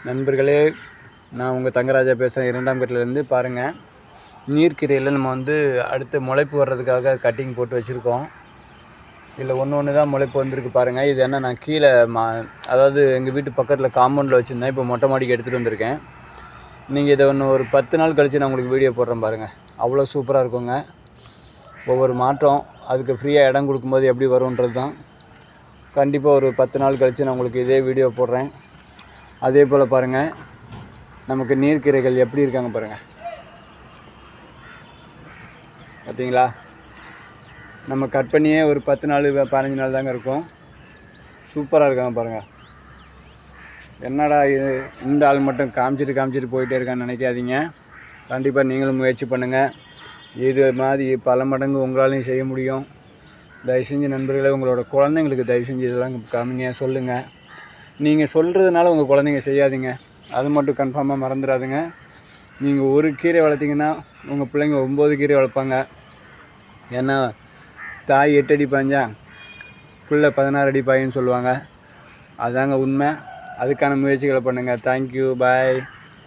நண்பர்களே, நான் உங்கள் தங்கராஜா பேசுகிறேன். 2ஆம் கட்டிலேருந்து. பாருங்கள், நீர்க்கீரையில் நம்ம அடுத்து முளைப்பு வர்றதுக்காக கட்டிங் போட்டு வச்சுருக்கோம். இதில் ஒன்று தான் முளைப்பு வந்திருக்கு பாருங்கள். இது என்ன, நான் கீழே அதாவது எங்கள் வீட்டு பக்கத்தில் காம்பவுண்டில் வச்சுருந்தேன். இப்போ மொட்டை மாடிக்கு எடுத்துகிட்டு வந்திருக்கேன். நீங்கள் இதை ஒரு 10 நாள் கழித்து நான் உங்களுக்கு வீடியோ போடுறேன் பாருங்கள். அவ்வளோ சூப்பராக இருக்குங்க. ஒவ்வொரு மாற்றம் அதுக்கு ஃப்ரீயாக இடம் கொடுக்கும்போது எப்படி வரும்ன்றது தான். கண்டிப்பாக ஒரு 10 நாள் கழித்து நான் உங்களுக்கு இதே வீடியோ போடுறேன். அதே போல் பாருங்கள், நமக்கு நீர்க்கீரைகள் எப்படி இருக்காங்க பாருங்கள். பார்த்தீங்களா, நம்ம கட் பண்ணியே ஒரு 10 நாள் 15 நாள் தாங்க இருக்கும். சூப்பராக இருக்காங்க பாருங்கள். என்னடா இது, இந்த ஆள் மட்டும் காமிச்சிட்டு போயிட்டே இருக்கான்னு நினைக்காதீங்க. கண்டிப்பாக நீங்களும் முயற்சி பண்ணுங்கள். இது மாதிரி பல மடங்கு உங்களாலையும் செய்ய முடியும். தயவு செஞ்சு நண்பர்களே, உங்களோட குழந்தைங்களுக்கு தயவு செஞ்சு இதெல்லாம் காமிங்க, சொல்லுங்கள். நீங்கள் சொல்கிறதுனால உங்கள் குழந்தைங்க செய்யாதீங்க, அது மட்டும் கன்ஃபார்மாக மறந்துடாதுங்க. நீங்கள் ஒரு கீரை வளர்த்திங்கன்னா உங்கள் பிள்ளைங்க 9 கீரை வளர்ப்பாங்க. ஏன்னா தாய் 8 அடி பாய்ஞ்சா பிள்ளை 16 அடி பாயின்னு சொல்லுவாங்க. அதுதாங்க உண்மை. அதுக்கான முயற்சிகளை பண்ணுங்கள். தேங்க்யூ, பாய்.